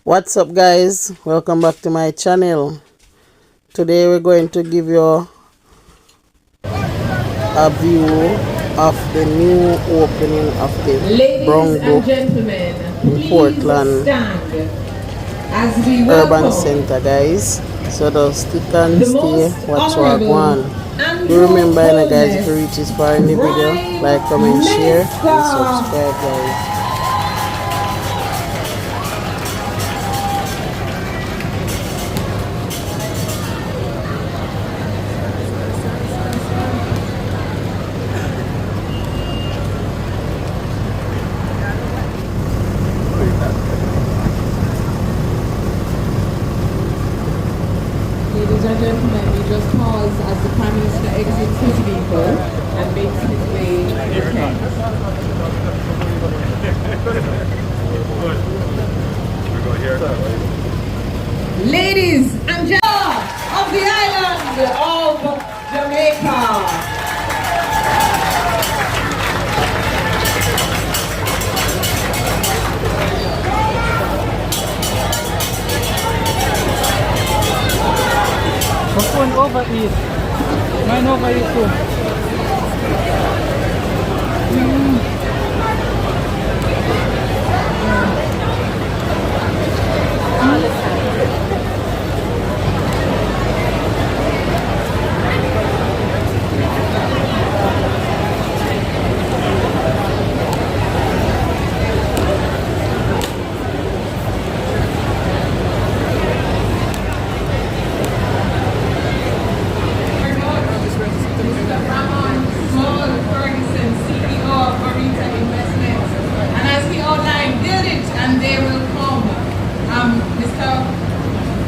What's up, guys? Welcome back to my channel. Today we're going to give you a view of the new opening of the Boundbrook in Portland Urban Center, guys. So just stick and stay, watch what go on. Do remember, guys, if you reach this far in the video, like, comment, share, and subscribe, guys. Ladies and gentlemen, we just pause as the Prime Minister exits his vehicle and makes his way to the tent. Ladies and gentlemen of the island of Jamaica. One overeat. Mine overeat too.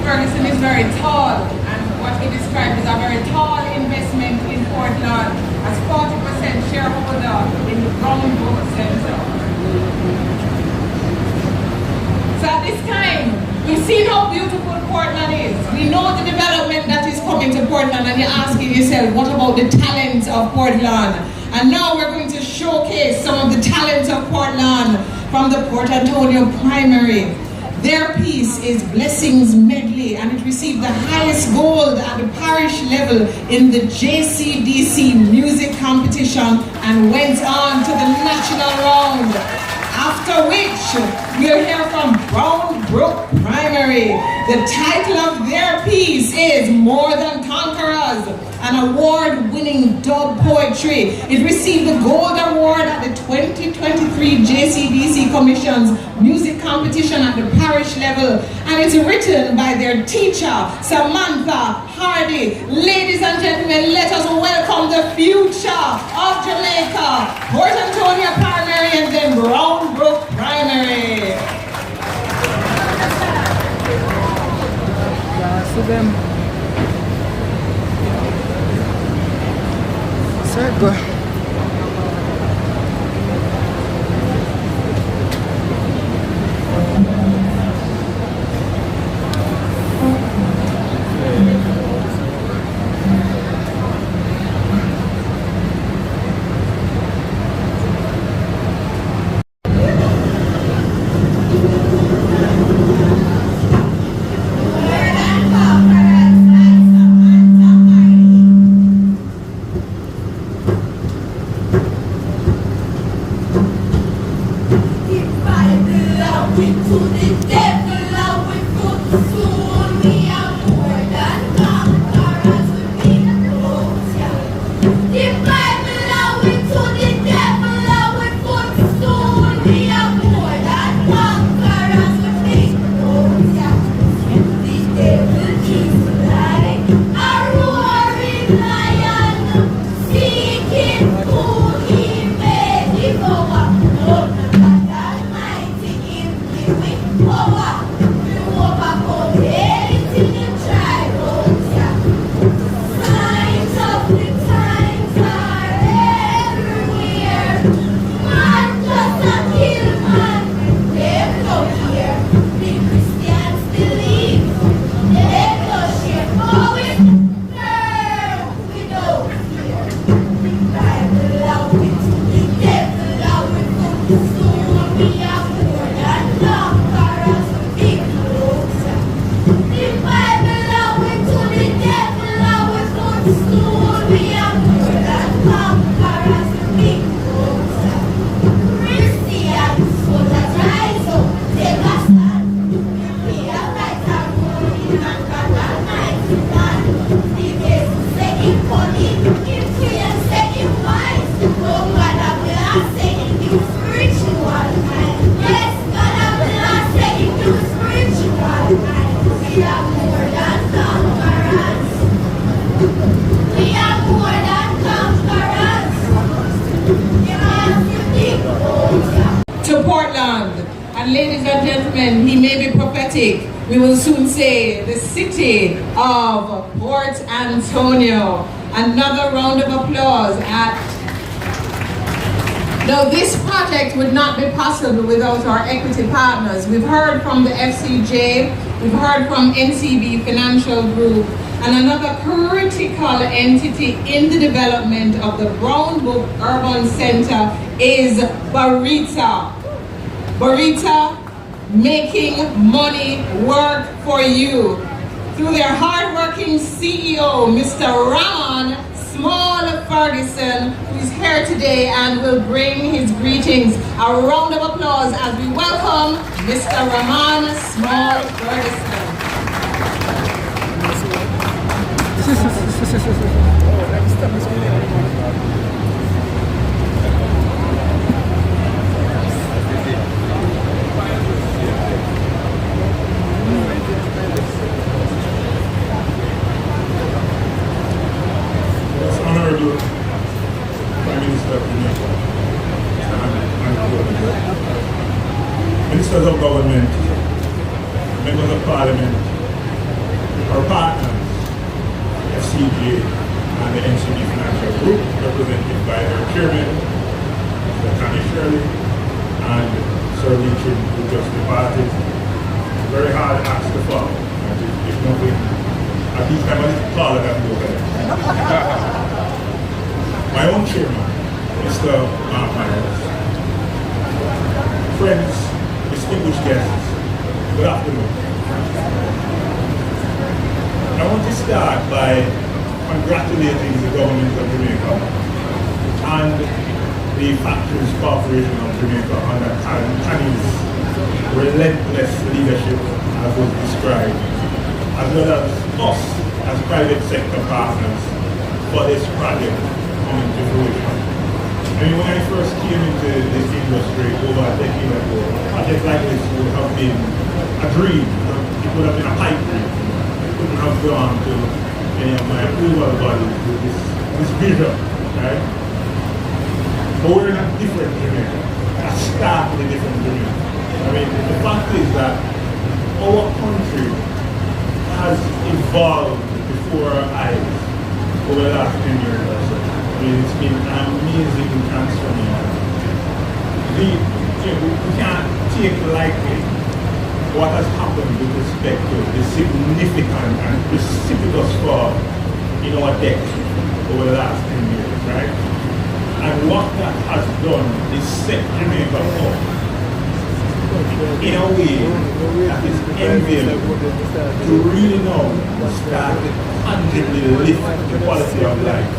Ferguson is very tall, and what he described is a very tall investment in Portland as 40% shareholder in the Boundbrook Center. So at this time, we've seen how beautiful Portland is. We know the development that is coming to Portland, and you're asking yourself, what about the talents of Portland? And now we're going to showcase some of the talents of Portland from the Port Antonio primary. Their piece is Blessings Medley, and it received the highest gold at the parish level in the JCDC music competition and went on to the national round. After which, we'll hear from Boundbrook Primary. The title of their piece is More Than Conquerors, an award-winning dub poetry. It received the Gold Award at the 2023 JCDC Commission's music competition at the parish level, and it's written by their teacher, Samantha Hardy. Ladies and gentlemen, let us welcome the future of Jamaica, Port Antonio Primary and then Boundbrook Primary. See them. Circle. Oh, ladies and gentlemen, he may be prophetic. We will soon say the city of Port Antonio. Another round of applause at... Now, this project would not be possible without our equity partners. We've heard from the FCJ, we've heard from NCB Financial Group, and another critical entity in the development of the Boundbrook Urban Center is Barita. Barita making money work for you through their hard-working CEO, Mr. Ramon Small Ferguson, who is here today and will bring his greetings. A round of applause as we welcome Mr. Ramon Small Ferguson. Honorable Prime Minister of Jamaica, Ministers of Government, Members of Parliament, our partners, FCJ and the NCB Financial Group, represented by their chairman, Mr. Connie Shirley, and Sir Richard, who just departed. Very hard ask to follow. If nothing, at least I'm a little taller than you guys. My own chairman, Mr. Mark Myers. Friends, distinguished guests, good afternoon. I want to start by congratulating the government of Jamaica and the Factories Corporation of Jamaica under Connie's relentless leadership, as was described, as well as us as private sector partners for this project coming to fruition. I mean, when I first came into this industry over a decade ago, a project like this would have been a dream. It would have been a pipe dream. I couldn't have gone to any of my approval bodies with this vision, right? But we're in a different Jamaica, a starkly different Jamaica. I mean, the fact is that our country has evolved before our eyes over the last 10 years or so. I mean, it's been an amazing transformation. We can't take lightly what has happened with respect to the significant and precipitous fall in our debt over the last 10 years, right? And what that has done is set Jamaica up in a way that is enviable to really now start to tangibly lift the quality of life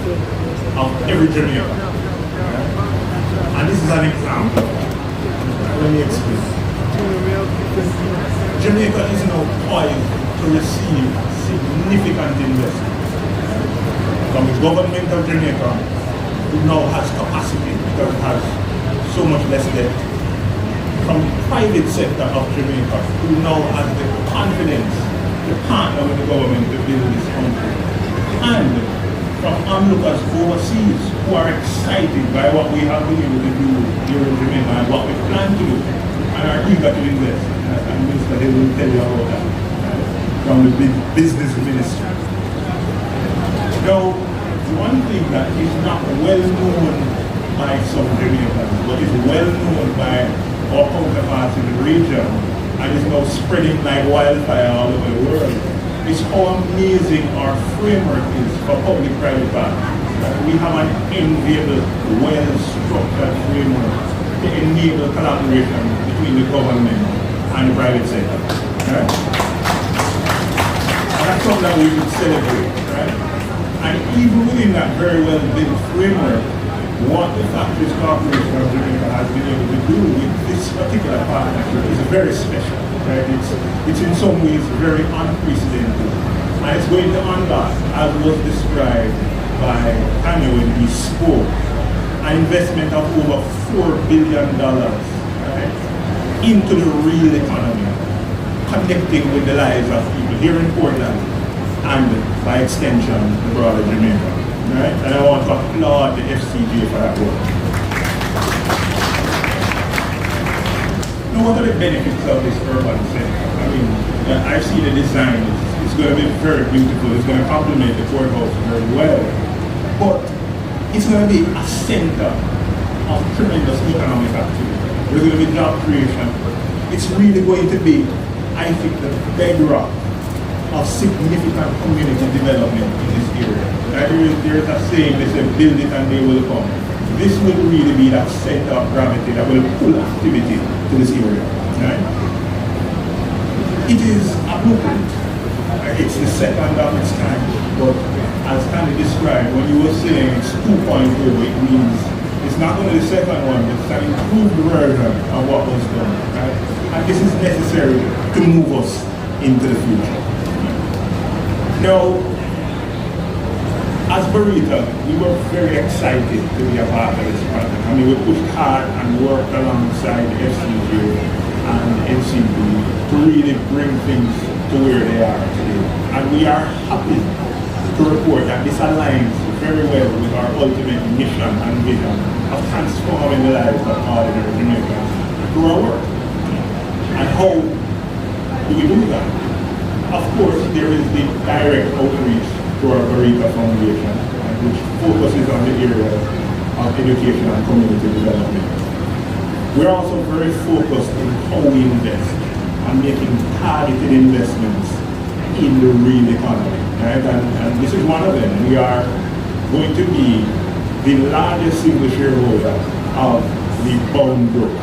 of every Jamaican. And this is an example. Let me explain. Jamaica is now poised to receive significant investment from the government of Jamaica, who now has capacity because it has so much less debt. From the private sector of Jamaica, who now has the confidence to partner with the government to build this country. And from onlookers overseas who are excited by what we have been able to do here in Jamaica and what we plan to do and are eager to invest. And Mr. Hill will tell you about that from the business ministry. Now, one thing that is not well known by some Jamaicans, but is well known by our counterparts in the region and is now spreading like wildfire all over the world, is how amazing our framework is for public-private partnerships. We have an enviable, well-structured framework to enable collaboration between the government and the private sector. Right? And that's something that we should celebrate. Right? And even within that very well-built framework, what the Factories Corporation of Jamaica has been able to do with this particular partnership is very special. Right? It's in some ways very unprecedented. And it's going to unlock, as was described by Kanye when he spoke, an investment of over $4 billion, right, into the real economy, connecting with the lives of people here in Portland and by extension the broader Jamaica. Right? And I want to applaud the FCJ for that work. Now, what are the benefits of this urban center? I mean, I've seen the design. It's going to be very beautiful. It's going to complement the courthouse very well. But it's going to be a center of tremendous economic activity. There's going to be job creation. It's really going to be, I think, the bedrock of significant community development in this area. There's a saying, they say, build it and they will come. This will really be that center of gravity that will pull activity to this area. Right? It is a blueprint. It's the second of its kind, but as Stanley described, when you were saying it's 2.0, it means it's not only the second one, but it's an improved version of what was done. Right? And this is necessary to move us into the future. Now, as Burrito, we were very excited to be a part of this project. I mean, we pushed hard and worked alongside FCG and NCB to really bring things to where they are today. And we are happy to report that this aligns very well with our ultimate mission and vision of transforming the lives of ordinary Jamaicans through our work. And how do we do that? Of course, there is the direct outreach to our Burrito Foundation, which focuses on the areas of education and community development. We're also very focused in how we invest and making targeted investments in the real economy. Right? And this is one of them. We are going to be the largest single shareholder of the Boundbrook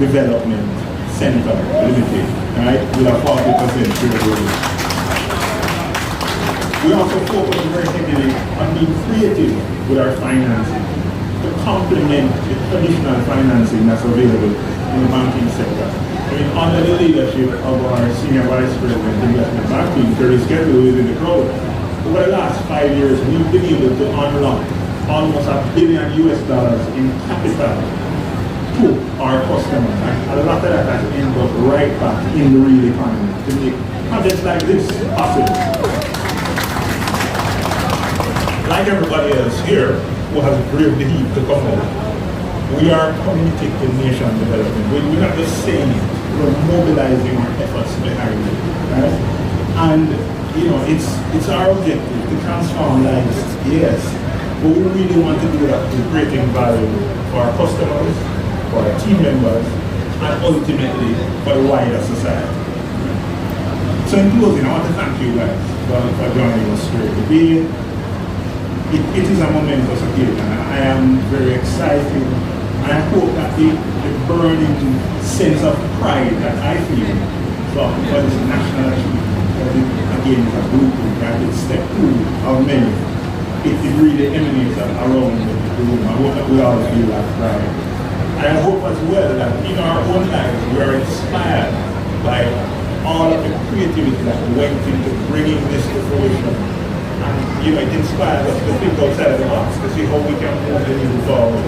Development Center Limited, right? With a 40% shareholder. We also focus very heavily on being creative with our financing to complement the traditional financing that's available in the banking sector. I mean, under the leadership of our Senior Vice President of Investment Banking, Terry Skettle, who is in the crowd, over the last 5 years, we've been able to unlock almost $1 billion in capital to our customers. And a lot of that has ended up right back in the real economy to make projects like this possible. Like everybody else here who has a great belief to come out, we are committed to nation development. We're not just saying it, we're mobilizing our efforts behind it. Right? And you know, it's our objective to transform lives, yes, but we really want to do that with creating value for our customers, for our team members, and ultimately for the wider society. So in closing, I want to thank you guys for joining us here today. It is a momentous occasion, and I am very excited, and I hope that the burning sense of pride that I feel for this national achievement, because it again is a blueprint, right? It's step 2 of many. It really emanates around the room. I hope that we all feel that pride. And I hope as well that in our own lives we are inspired by all of the creativity that went into bringing this to fruition. And you know, it inspires us to think outside of the box to see how we can move the needle forward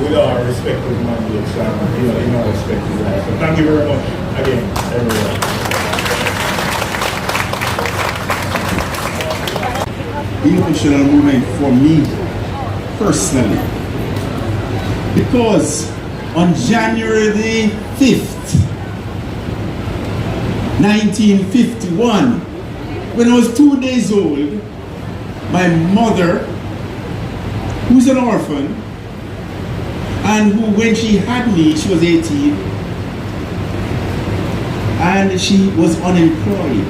with our respective mandates and in our respective lives. So thank you very much again, everyone. Emotional moment for me personally, because on January the 5th, 1951, when I was 2 days old, my mother, who's an orphan, and who, when she had me, she was 18, and she was unemployed.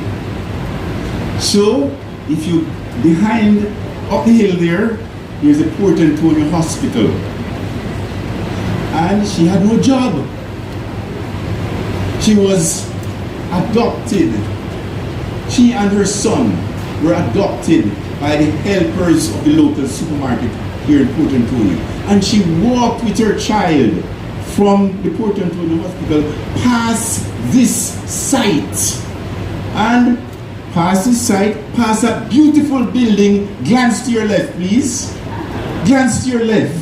So, if you, behind, up the hill there's a Port Antonio Hospital. And she had no job. She was adopted. She and her son were adopted by the helpers of the local supermarket here in Port Antonio. And she walked with her child from the Port Antonio Hospital past this site. And past this site, past that beautiful building, glance to your left please. Glance to your left.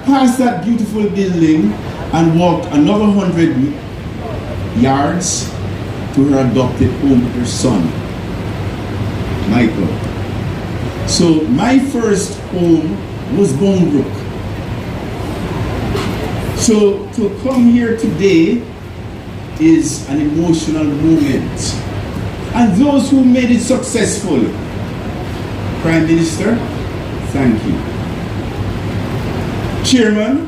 Past that beautiful building and walked another 100 yards to her adopted home with her son, Michael. So my first home was Boundbrook. So to come here today is an emotional moment. And those who made it successful, Prime Minister, thank you. Chairman,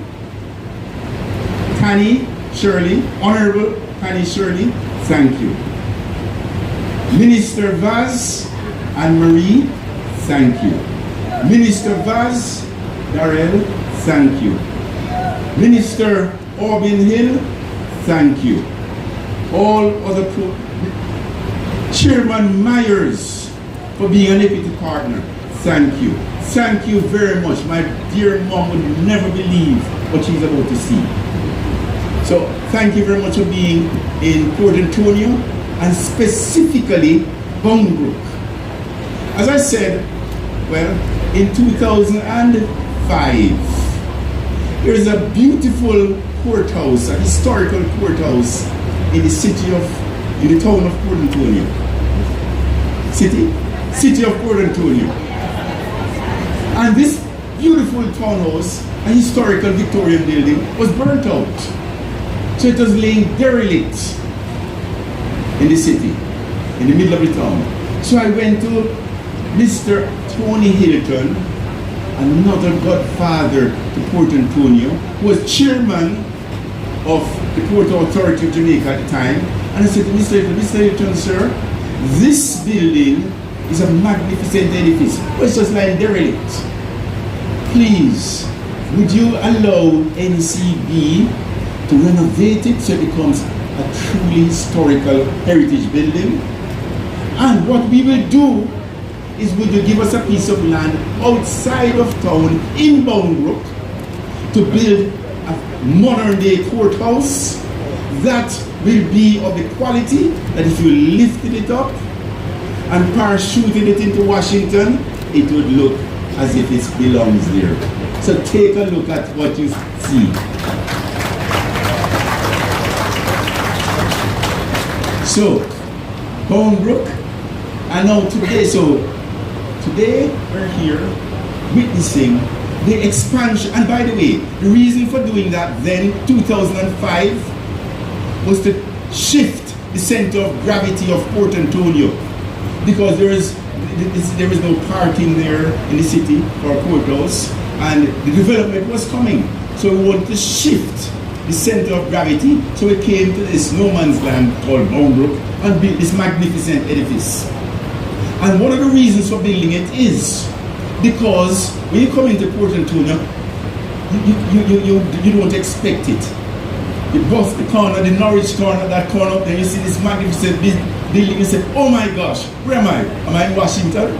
Tani Shirley, Honorable Tani Shirley, thank you. Minister Vaz and Marie, thank you. Minister Vaz, Darrell, thank you. Minister Aubin Hill, thank you. All other Chairman Myers for being an equity partner, thank you. Thank you very much. My dear mom would never believe what she's about to see. So thank you very much for being in Port Antonio and specifically Boundbrook. As I said, well, in 2005, there is a beautiful courthouse, a historical courthouse in the town of Port Antonio. City of Port Antonio. And this beautiful townhouse, a historical Victorian building, was burnt out. So it was laying derelict in the city, in the middle of the town. So I went to Mr. Tony Hilton, another godfather to Port Antonio, who was chairman of the Port Authority of Jamaica at the time. And I said to Mr. Hilton, sir, this building is a magnificent edifice, but it's just lying derelict. Please, would you allow NCB to renovate it so it becomes a truly historical heritage building? And what we will do is, would you give us a piece of land outside of town in Boundbrook to build a modern day courthouse that will be of the quality that if you lifted it up and parachuted it into Washington, it would look as if it belongs there. So take a look at what you see. So, Boundbrook, and now today, today we're here witnessing the expansion. And by the way, the reason for doing that then, 2005, was to shift the center of gravity of Port Antonio, because there is no parking there in the city for a courthouse, and the development was coming. So we wanted to shift the center of gravity, so we came to this no man's land called Boundbrook and built this magnificent edifice. And one of the reasons for building it is because when you come into Port Antonio, you don't expect it. You bust the corner, the Norwich corner, that corner up there, you see this magnificent building, you say, oh my gosh, where am I? Am I in Washington?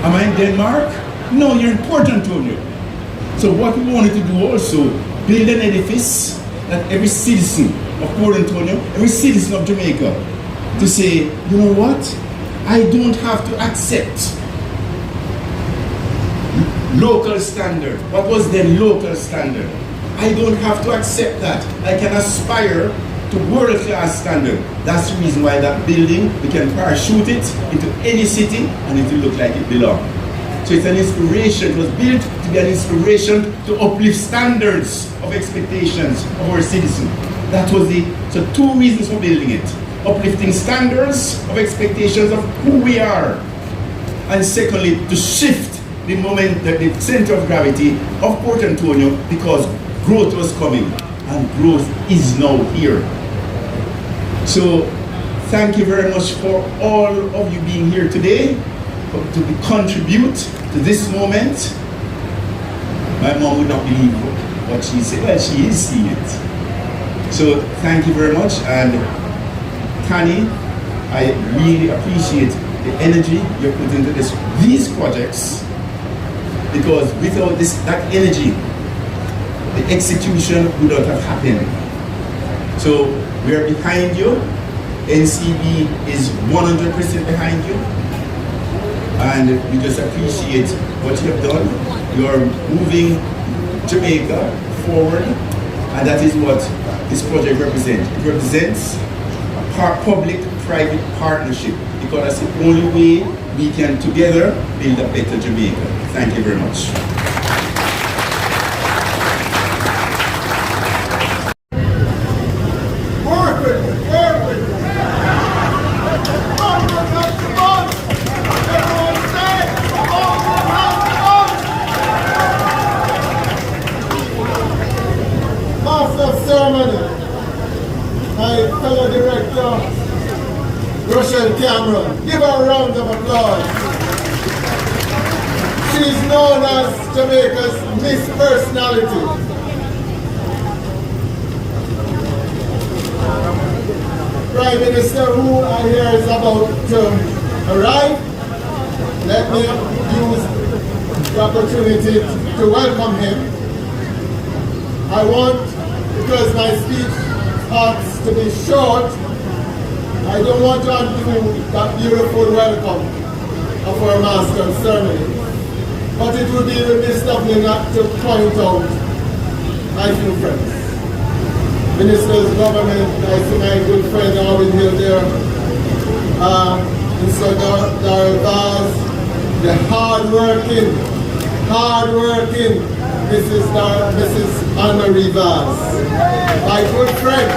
Am I in Denmark? No, you're in Port Antonio. So what we wanted to do also, build an edifice that every citizen of Port Antonio, every citizen of Jamaica, to say, you know what? I don't have to accept local standard. What was then local standard? I don't have to accept that. I can aspire to world-class standard. That's the reason why that building, we can parachute it into any city and it will look like it belongs. So it's an inspiration. It was built to be an inspiration to uplift standards of expectations of our citizens. That was so two reasons for building it. Uplifting standards of expectations of who we are. And secondly, to shift the center of gravity of Port Antonio, because growth was coming and growth is now here. So thank you very much for all of you being here today to contribute to this moment. My mom would not believe what she said. Well, she is seeing it. So thank you very much. And Tani, I really appreciate the energy you put into these projects, because without that energy, the execution would not have happened. So we are behind you. NCB is 100% behind you. And we just appreciate what you have done. You are moving Jamaica forward, and that is what this project represents. It represents a public-private partnership, because that's the only way we can together build a better Jamaica. Thank you very much. More equipment, more Rochelle Cameron. Give her a round of applause. She's known as Jamaica's Miss Personality. Prime Minister, who I hear is about to arrive, let me use the opportunity to welcome him. I want, because my speech ought to be short, I don't want to undo that beautiful welcome of our master of ceremony. But it would be remiss of me not to point out my few friends. Ministers, government, I see my good friend Alvin Hill there, Mr. Darvaz, the hard-working Mrs. Anna-Marie Vaz. My good friend,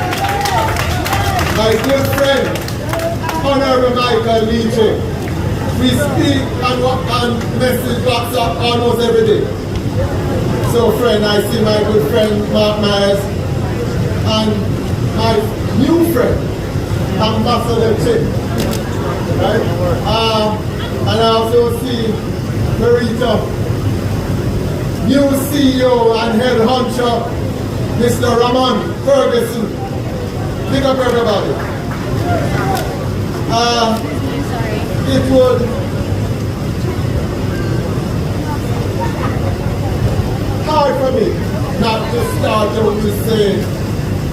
Honorable Michael Leachy. We speak and message WhatsApp almost every day. So friend, I see my good friend Mark Myers and my new friend, Ambassador Chick. Right? And I also see Marita, new CEO and head honcho, Mr. Ramon Ferguson. Pick up everybody. It would hard for me not to start out to say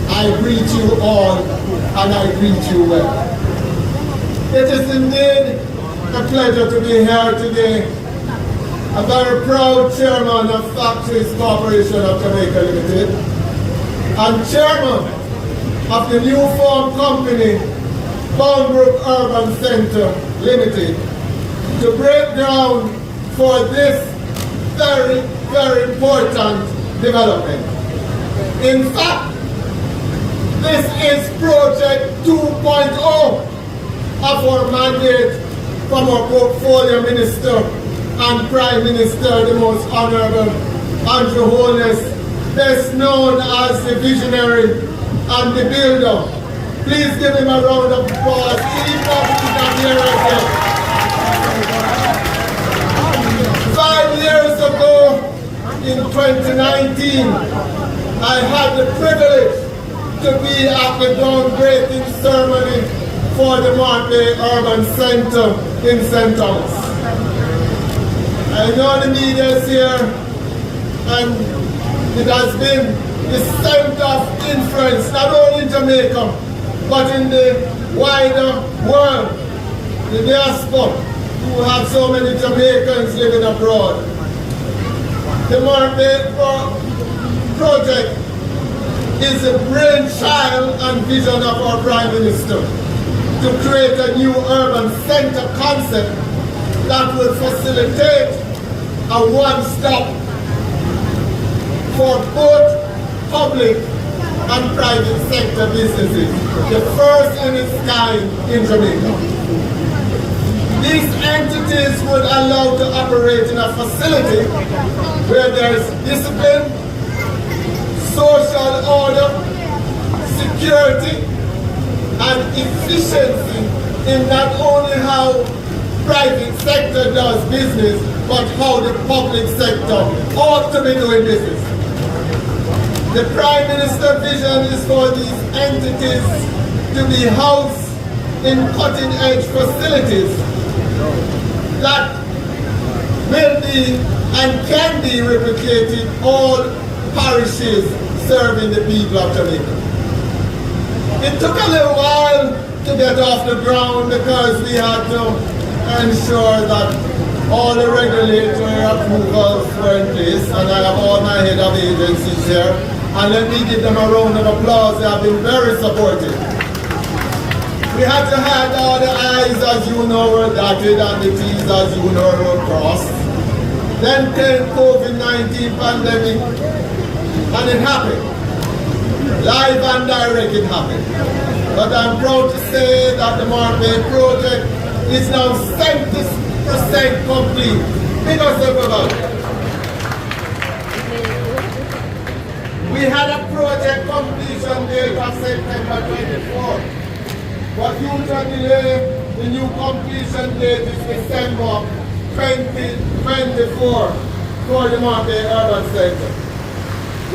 I greet you all and I greet you well. It is indeed a pleasure to be here today. A very proud chairman of Factories Corporation of Jamaica Limited and chairman of the new formed company Boundbrook Urban Center Limited to break ground for this very, very important development. In fact, this is Project 2.0 of our mandate from our portfolio minister and Prime Minister, the most Honorable Andrew Holness, best known as the visionary and the builder. Please give him a round of applause. Even if he's not here again. 5 years ago, in 2019, I had the privilege to be at the groundbreaking ceremony for the Mark Bay Urban Center in St. Thomas. I know the media is here, and it has been the center of influence, not only in Jamaica, but in the wider world, the diaspora, who have so many Jamaicans living abroad. The Mark Bay project is a brainchild and vision of our Prime Minister to create a new urban center concept that will facilitate a one-stop for both public and private sector businesses, the first in its kind in Jamaica. These entities would allow to operate in a facility where there is discipline, social order, security, and efficiency in not only how private sector does business, but how the public sector ought to be doing business. The Prime Minister's vision is for these entities to be housed in cutting-edge facilities that will be and can be replicated in all parishes serving the people of Jamaica. It took a little while to get off the ground because we had to ensure that all the regulatory approvals were in place, and I have all my head of agencies here. And let me give them a round of applause. They have been very supportive. We had to have all the I's, as you know, were dotted and the T's, as you know, were crossed. Then came COVID-19 pandemic, and it happened. Live and direct it happened. But I'm proud to say that the Mark Bay project is now 70% complete. Big us up about it. We had a project completion date of September 24. What future delay, the new completion date is December 2024 for the Market Urban Center.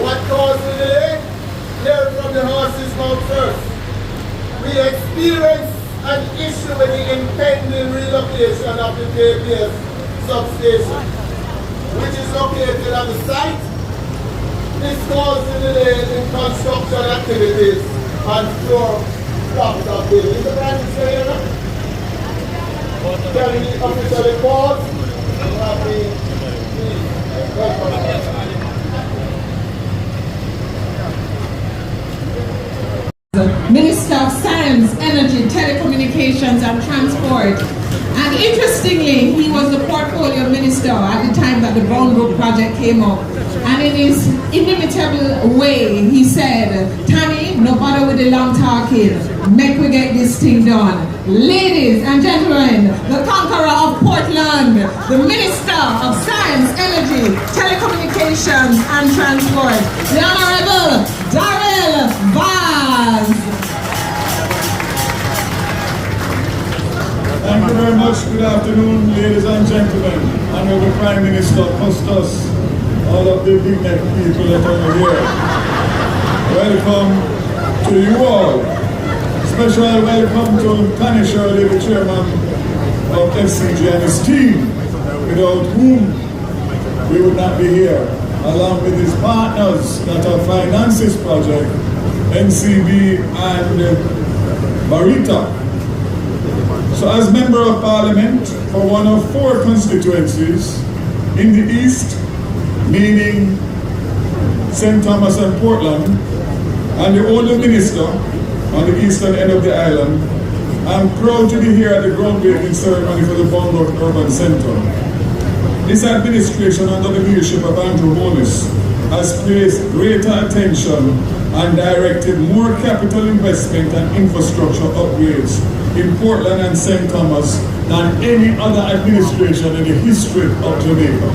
What caused the delay? Hear from the horse's mouth first. We experienced an issue with the impending relocation of the KPS substation, which is located on the site. This caused the delay in construction activities and floor blocks of buildings. The Prime Minister here, can we officially pause? Minister of Science, Energy, Telecommunications and Transport. And interestingly, he was the portfolio minister at the time that the Boundbrook project came up. And in his inimitable way, he said, Tammy, no bother with the long talking, make we get this thing done. Ladies and gentlemen, the conqueror of Portland, the Minister of Science, Energy, Telecommunications and Transport, the Honorable Darrell Vaz. Thank you very much. Good afternoon, ladies and gentlemen. Honorable Prime Minister Costas, all of the big neck people that are here. Welcome to you all. Special welcome to Tani Shirley, the chairman of FCG and his team, without whom we would not be here, along with his partners that have financed this project, NCB and Barita. So as Member of Parliament for one of 4 constituencies in the East, meaning St. Thomas and Portland, and the only minister on the eastern end of the island, I'm proud to be here at the groundbreaking ceremony for the Boundbrook Urban Center. This administration under the leadership of Andrew Holness has placed greater attention and directed more capital investment and infrastructure upgrades in Portland and St. Thomas than any other administration in the history of Jamaica.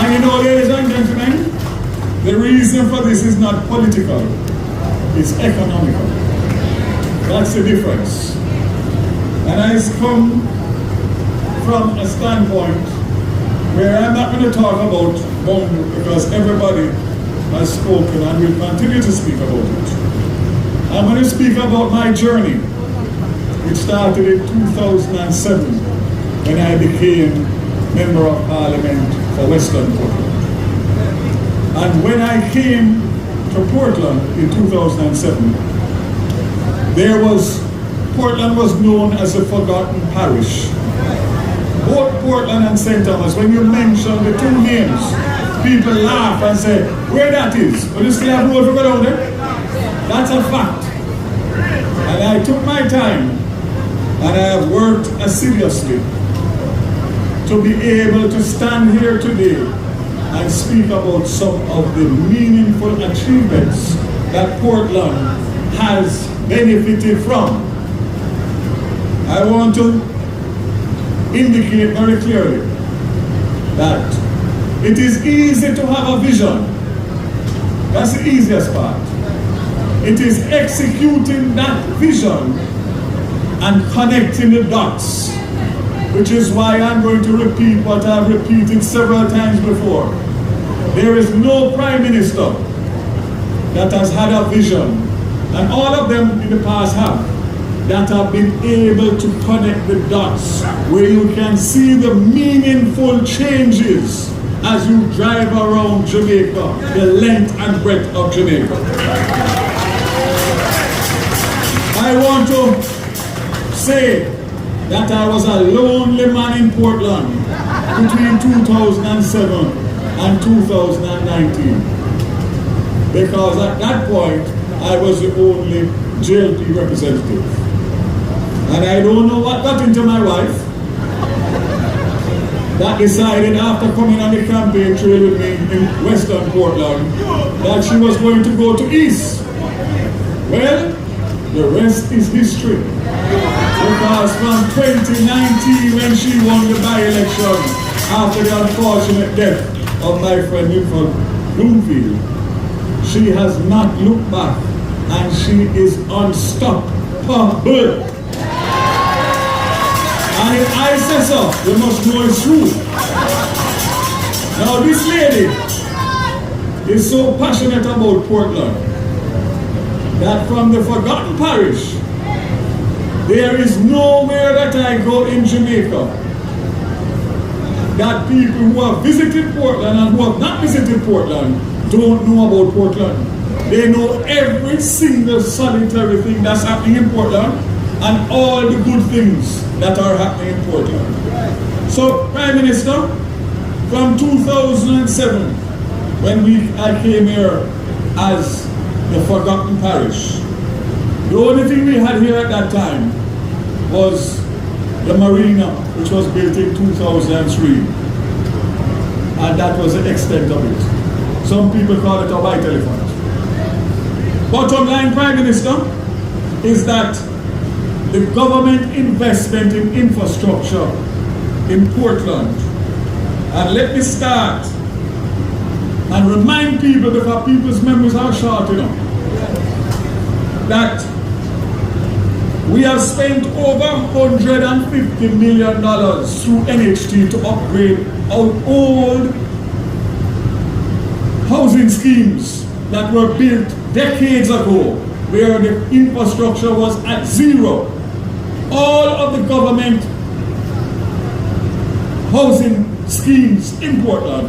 And you know, ladies and gentlemen, the reason for this is not political, it's economical. That's the difference. And I come from a standpoint where I'm not going to talk about Boundbrook because everybody has spoken and will continue to speak about it. I'm going to speak about my journey, which started in 2007 when I became Member of Parliament for Western Portland. And when I came to Portland in 2007, Portland was known as a forgotten parish. Both Portland and St. Thomas, when you mention the 2 names, people laugh and say, where that is? But you still have road to go down there? That's a fact. And I took my time and I have worked assiduously to be able to stand here today and speak about some of the meaningful achievements that Portland has benefited from. I want to indicate very clearly that it is easy to have a vision. That's the easiest part. It is executing that vision and connecting the dots, which is why I'm going to repeat what I've repeated several times before. There is no Prime Minister that has had a vision, and all of them in the past that have been able to connect the dots where you can see the meaningful changes as you drive around Jamaica, the length and breadth of Jamaica. I want to say that I was a lonely man in Portland between 2007 and 2019. Because at that point, I was the only JLP representative. And I don't know what got into my wife that decided after coming on the campaign trail with me in Western Portland that she was going to go to East. Well, the rest is history. Because from 2019 when she won the by-election after the unfortunate death of my friend Milford Bloomfield, she has not looked back and she is unstoppable. And if I say so, you must know it's true. Now this lady is so passionate about Portland that from the forgotten parish, there is nowhere that I go in Jamaica that people who have visited Portland and who have not visited Portland don't know about Portland. They know every single solitary thing that's happening in Portland and all the good things that are happening in Portland. So, Prime Minister, from 2007, when I came here as the forgotten parish, the only thing we had here at that time was the marina, which was built in 2003. And that was the extent of it. Some people call it a white elephant. Bottom line, Prime Minister, is that the government investment in infrastructure in Portland, and let me start and remind people, because people's memories are short enough, that we have spent over $150 million through NHT to upgrade our old housing schemes that were built decades ago, where the infrastructure was at zero. All of the government housing schemes in Portland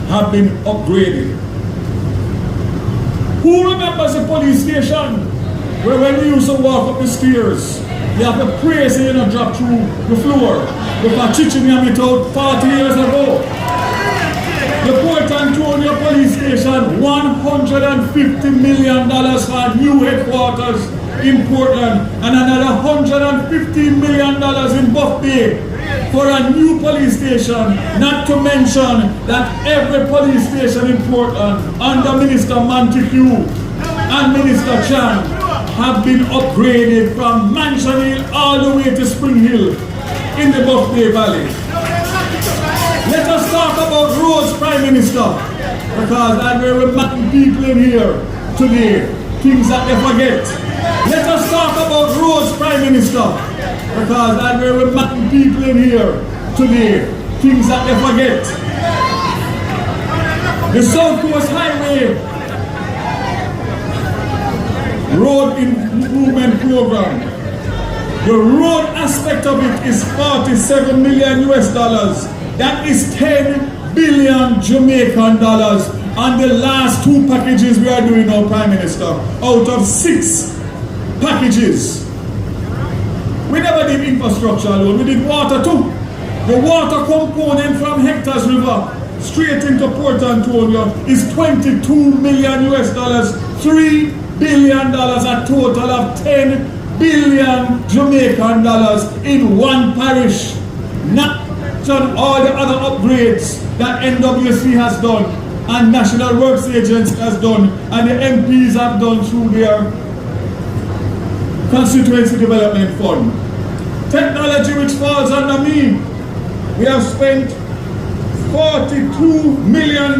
have been upgraded. Who remembers the police station where when we used to walk up the stairs, you have to pray so you don't drop through the floor because teaching them it out 40 years ago? The Port Antonio police station, $150 million for new headquarters in Portland and another $115 million in Buff Bay for a new police station, not to mention that every police station in Portland under Minister Montague and Minister Chan have been upgraded from Mansion Hill all the way to Spring Hill in the Buff Bay Valley. Let us talk about roads, Prime Minister, because I'm going to remind people in here today things that they forget. Let us talk about roads, Prime Minister, because I'm going to remind people in here today things that they forget. The South Coast Highway Road Improvement Program, the road aspect of it is $47 million US. That is 10 billion Jamaican dollars on the last two packages we are doing now, Prime Minister, out of 6 packages. We never did infrastructure alone, we did water too. The water component from Hector's River straight into Port Antonio is $22 million US, $3 billion, a total of 10 billion Jamaican dollars in one parish. Not on all the other upgrades that NWC has done and National Works Agency has done and the MPs have done through their Constituency Development Fund. Technology which falls under me, we have spent $42 million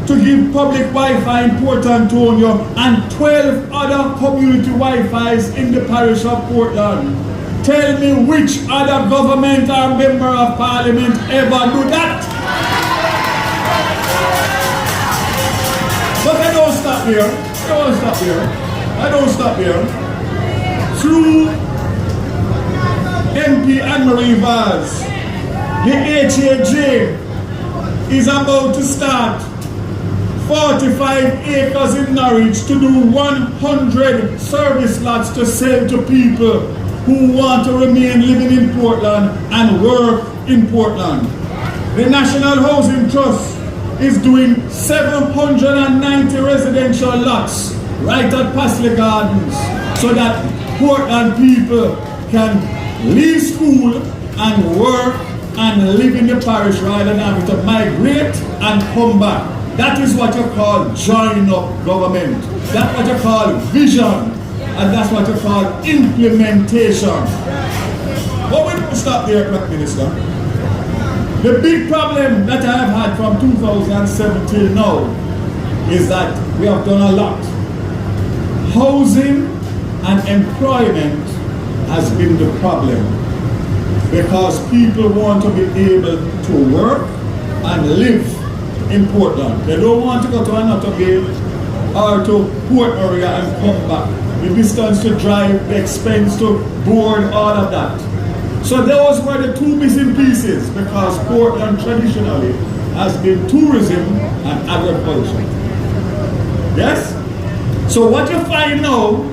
to give public Wi-Fi in Port Antonio and 12 other community Wi-Fis in the parish of Portland. Tell me which other government or member of parliament ever do that? But I don't stop here. I don't stop here. Through MP Anne-Marie Vaz, the HAJ is about to start 45 acres in Norwich to do 100 service lots to sell to people who want to remain living in Portland and work in Portland. The National Housing Trust is doing 790 residential lots right at Pasley Gardens so that Portland people can leave school and work and live in the parish rather than having to migrate and come back. That is what you call join up government. That's what you call vision. And that's what you call implementation. But we don't stop there, Prime Minister. The big problem that I have had from 2007 till now is that we have done a lot. housing and employment has been the problem, because people want to be able to work and live in Portland. They don't want to go to another bay or to Port Area and come back. The distance to drive, the expense to board, all of that. So those were the two missing pieces, because Portland traditionally has been tourism and agriculture. Yes? So what you find now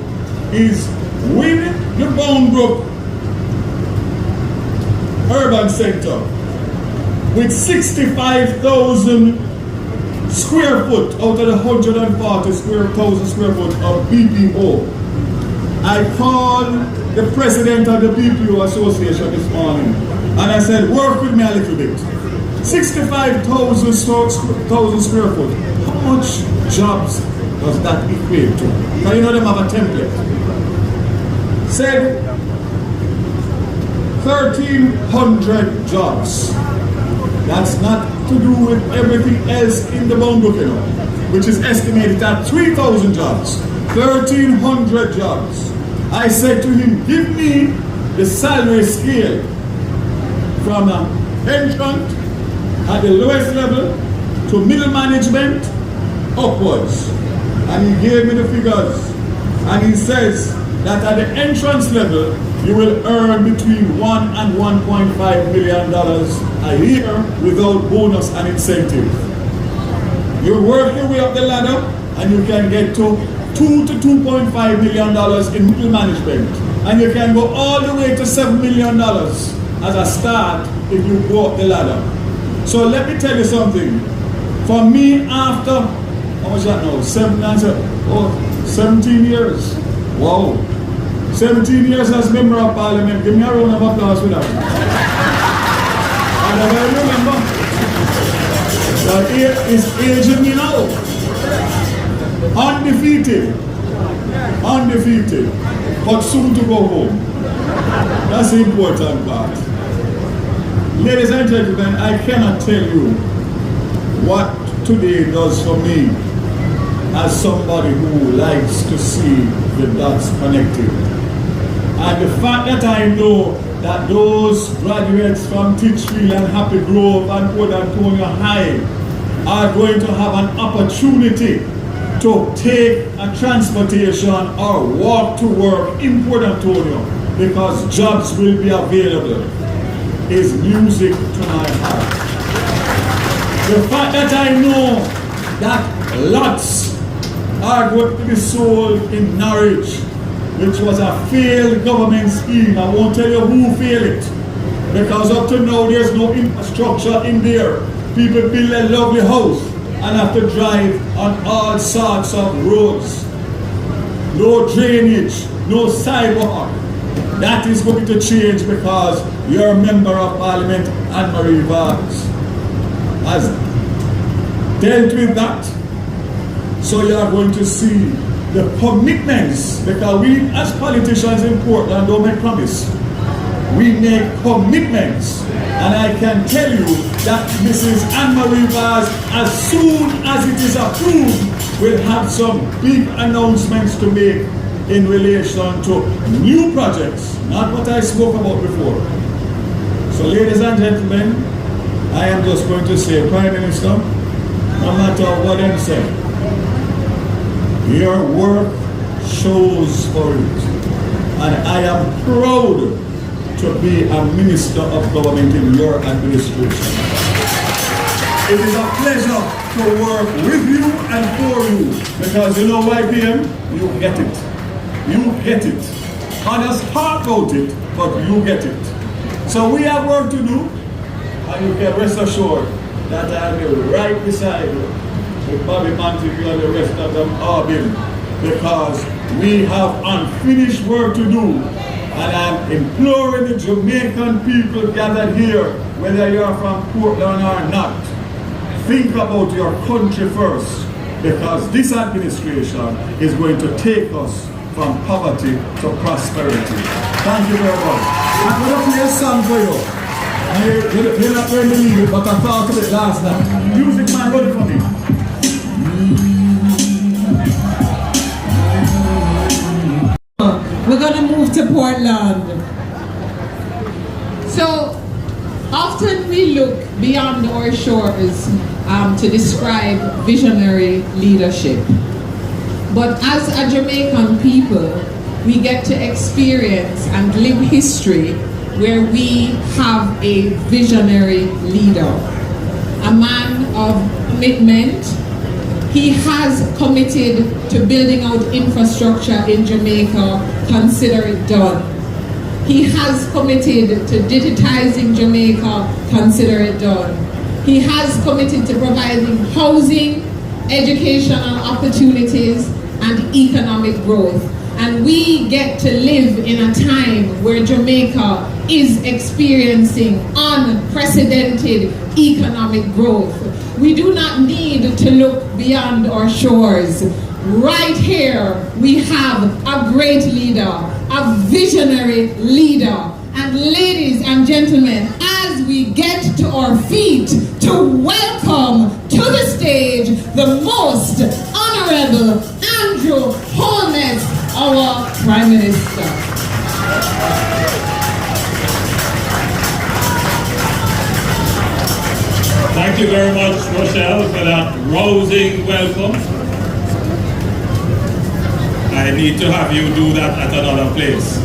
is with the Boundbrook urban center, with 65,000 square foot out of the 140,000 square foot of BPO. I called the president of the BPO Association this morning and I said, work with me a little bit. 65,000 square foot. How much jobs does that equate to? Now you know them have a template. Said 1,300 jobs. That's not to do with everything else in the Boundbrook, you know, which is estimated at 3,000 jobs. 1,300 jobs. I said to him, give me the salary scale from an entrant at the lowest level to middle management upwards. And he gave me the figures. And he says that at the entrance level, you will earn between $1 and $1.5 million a year without bonus and incentive. You work your way up the ladder and you can get to $2 to $2.5 million in middle management. And you can go all the way to $7 million as a start if you go up the ladder. So let me tell you something. For me, after, how much is that now? 17 years. Wow. 17 years as member of parliament. Give me a round of applause for that. And I remember that is aging me now. Undefeated, but soon to go home. That's the important part. Ladies and gentlemen, I cannot tell you what today does for me as somebody who likes to see the dots connected. And the fact that I know that those graduates from Titchfield and Happy Grove and Port Antonio High are going to have an opportunity to take a transportation or walk to work in Port Antonio because jobs will be available is music to my heart. The fact that I know that lots are going to be sold in Norwich, which was a failed government scheme. I won't tell you who failed it, because up to now there's no infrastructure in there. People build a lovely house and have to drive on all sorts of roads. No drainage, no sidewalk. That is going to change because your member of parliament, Anne-Marie Vargas, has dealt with that. So you are going to see the commitments, because we as politicians in Portland don't make promise. We make commitments. And I can tell you that Mrs. Anne-Marie Vaz, as soon as it is approved, will have some big announcements to make in relation to new projects, not what I spoke about before. So ladies and gentlemen, I am just going to say, Prime Minister, no matter what I'm saying, your work shows for it. And I am proud to be a minister of government in your administration. It is a pleasure to work with you and for you, because you know why, PM? You get it. You get it. Others talk about it, but you get it. So we have work to do, and you can rest assured that I'll be right beside you with Bobby Montague and the rest of them all in, because we have unfinished work to do. And I'm imploring the Jamaican people gathered here, whether you're from Portland or not, think about your country first, because this administration is going to take us from poverty to prosperity. Thank you very much. I'm going to play a song for you. You're not going to believe it, but I thought of it last night. Music man, run it for me. we're going to move to Portland. So often we look beyond our shores to describe visionary leadership. But as a Jamaican people, we get to experience and live history where we have a visionary leader, a man of commitment. He has committed to building out infrastructure in Jamaica, consider it done. He has committed to digitizing Jamaica, consider it done. He has committed to providing housing, educational opportunities, and economic growth. And we get to live in a time where Jamaica is experiencing unprecedented economic growth. We do not need to look beyond our shores. Right here, we have a great leader, a visionary leader. And ladies and gentlemen, as we get to our feet to welcome to the stage the most honorable Andrew Holness, our Prime Minister. Thank you very much, Rochelle, for that rousing welcome. I need to have you do that at another place.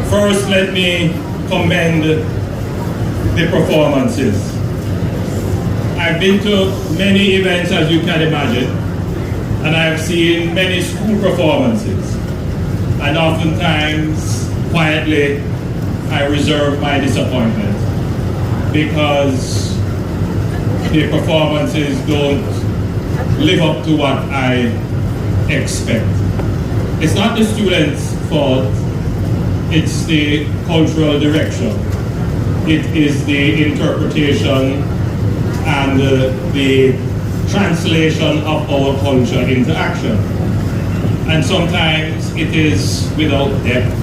First, let me commend the performances. I've been to many events, as you can imagine, and I've seen many school performances. And oftentimes, quietly, I reserve my disappointment because the performances don't live up to what I expect. It's not the students' fault, it's the cultural direction. It is the interpretation and the translation of our culture into action. And sometimes it is without depth.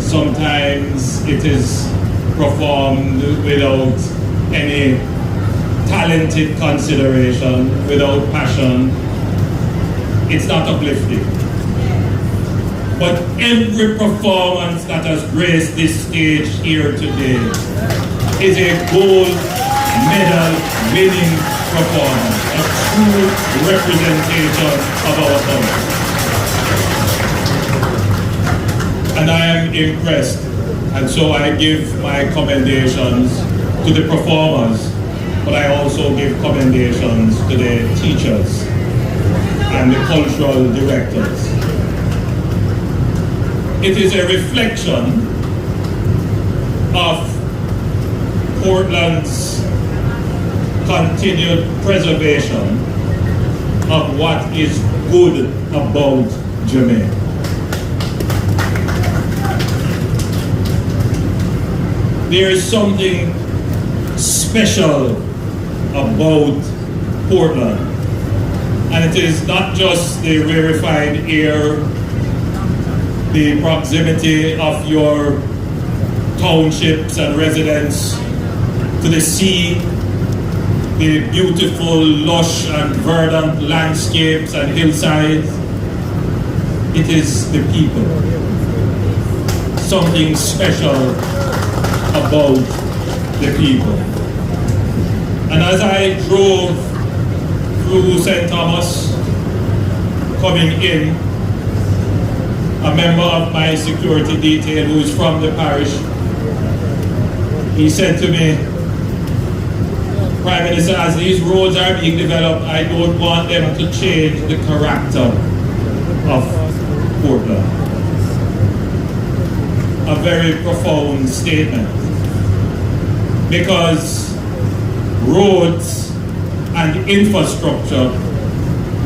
Sometimes it is performed without any talented consideration, without passion. It's not uplifting. But every performance that has graced this stage here today is a gold medal winning performance, a true representation of our country. And I am impressed, and so I give my commendations to the performers, but I also give commendations to the teachers and the cultural directors. It is a reflection of Portland's continued preservation of what is good about Jamaica. There is something special about Portland, and it is not just the rarefied air, the proximity of your townships and residents to the sea, the beautiful lush and verdant landscapes and hillsides. It is the people. Something special about the people. And as I drove through St. Thomas, coming in, a member of my security detail who is from the parish, he said to me, Prime Minister, as these roads are being developed, I don't want them to change the character of Portland. A very profound statement, because roads and infrastructure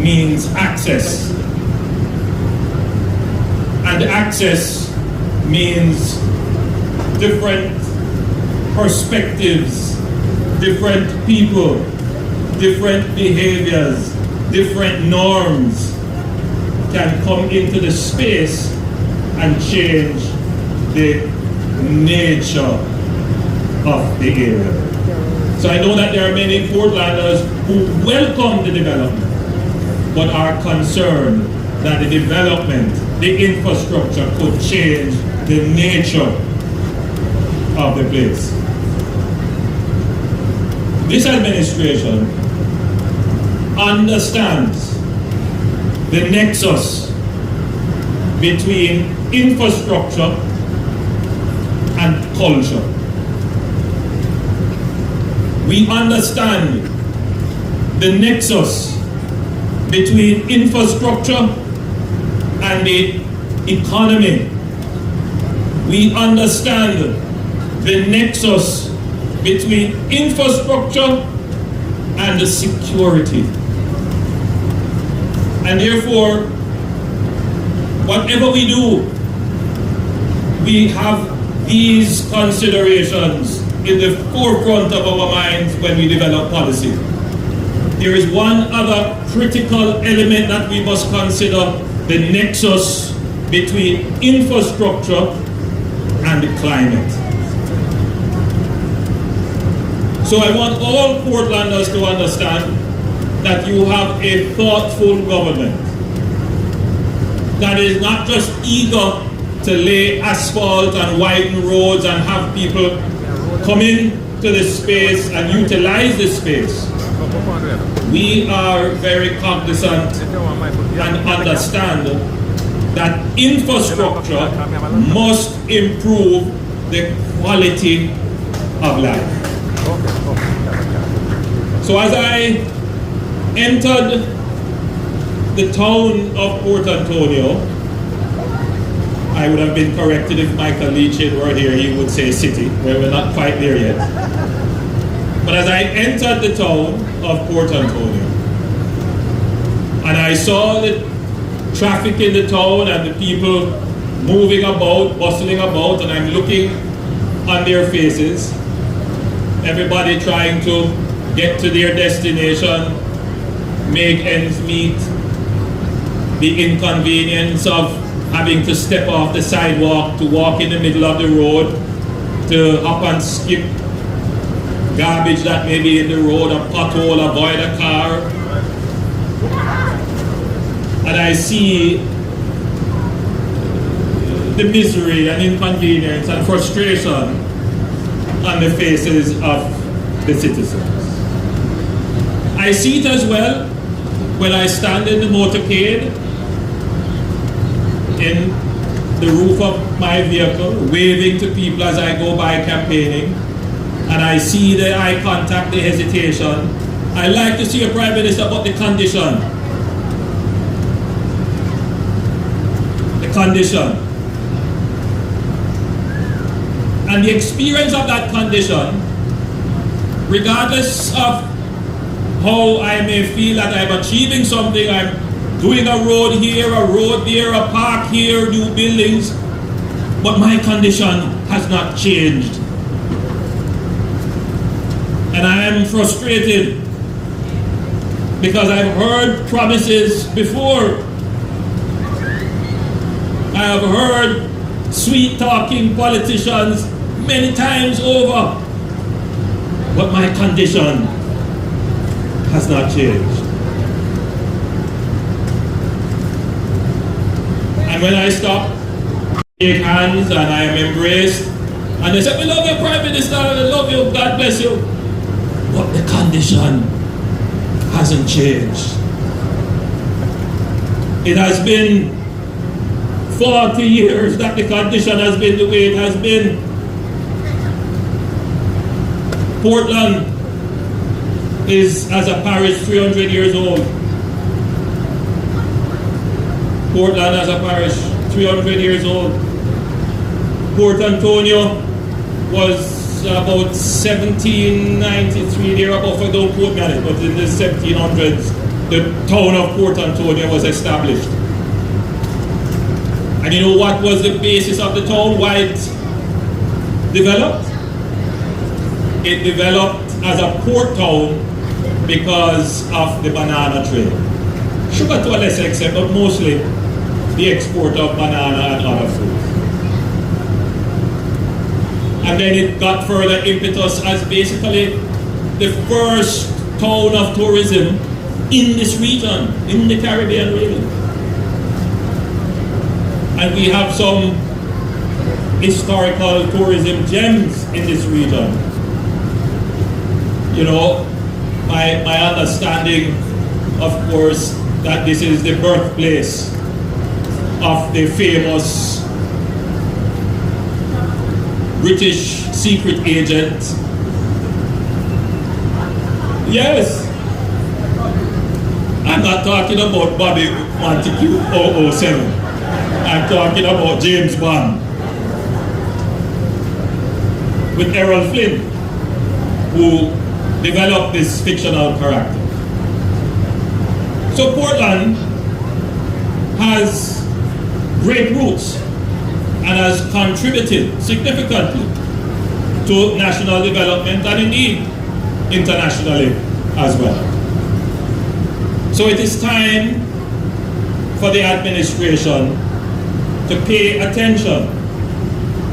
means access. And access means different perspectives, different people, different behaviors, different norms can come into the space and change the nature of the area. So I know that there are many Portlanders who welcome the development, but are concerned that the development, the infrastructure could change the nature of the place. This administration understands the nexus between infrastructure and culture. We understand the nexus between infrastructure and the economy. We understand the nexus between infrastructure and the security. And therefore, whatever we do, we have these considerations in the forefront of our minds when we develop policy. There is one other critical element that we must consider: the nexus between infrastructure and the climate. So I want all Portlanders to understand that you have a thoughtful government that is not just eager to lay asphalt and widen roads and have people come in to this space and utilize this space. We are very cognizant and understand that infrastructure must improve the quality of life. So as I entered the town of Port Antonio, I would have been corrected if Michael Leachin were here, he would say city, where we're not quite there yet. But as I entered the town of Port Antonio, and I saw the traffic in the town and the people moving about, bustling about, and I'm looking on their faces, everybody trying to get to their destination, make ends meet, the inconvenience of having to step off the sidewalk, to walk in the middle of the road, to hop and skip garbage that may be in the road, a pothole, avoid a car. And I see the misery and inconvenience and frustration on the faces of the citizens. I see it as well when I stand in the motorcade in the roof of my vehicle, waving to people as I go by campaigning, and I see the eye contact, the hesitation. I like to see a Prime Minister, but the condition. The condition. And the experience of that condition, regardless of how I may feel that I'm achieving something, I'm doing a road here, a road there, a park here, new buildings, but my condition has not changed. And I am frustrated because I've heard promises before. I have heard sweet-talking politicians many times over, but my condition has not changed. And when I stop, shake hands, and I am embraced, and they say, "We love you, Prime Minister, we love you, God bless you." But the condition hasn't changed. It has been 40 years that the condition has been the way it has been. Portland is, as a parish, 300 years old. Portland as a parish, 300 years old. Port Antonio was about 1793, thereabouts, I don't quote me on it, but in the 1700s, the town of Port Antonio was established. And you know what was the basis of the town, why it developed? It developed as a port town because of the banana trade. Sugar to a lesser extent, but mostly the export of banana and other fruits. And then it got further impetus as basically the first town of tourism in this region, in the Caribbean region. And we have some historical tourism gems in this region. You know, my understanding, of course, that this is the birthplace of the famous British secret agent. Yes. I'm not talking about Bobby Montague 007. I'm talking about James Bond with Errol Flynn, who developed this fictional character. So Portland has great roots and has contributed significantly to national development and indeed internationally as well. So it is time for the administration to pay attention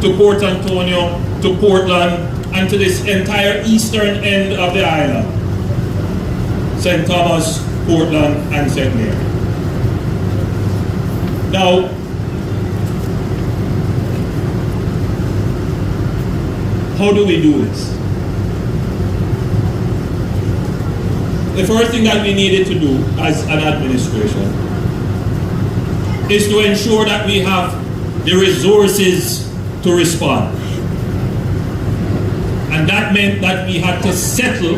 to Port Antonio, to Portland, and to this entire eastern end of the island, St. Thomas, Portland, and St. Mary. Now, how do we do this? The first thing that we needed to do as an administration is to ensure that we have the resources to respond. And that meant that we had to settle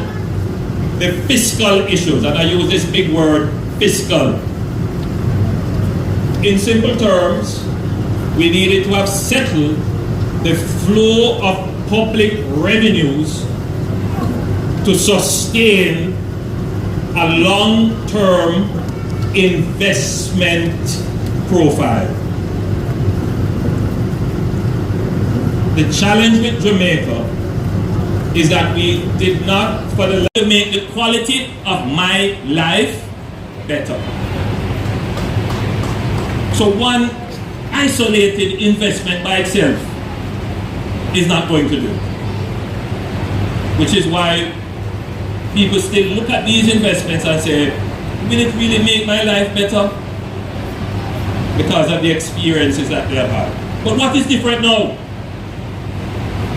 the fiscal issues, and I use this big word, fiscal. In simple terms, we needed to have settled the flow of public revenues to sustain a long-term investment profile. The challenge with Jamaica is that we did not to make the quality of my life better. So one isolated investment by itself is not going to do it. Which is why people still look at these investments and say, will it really make my life better? Because of the experiences that they have had. But what is different now?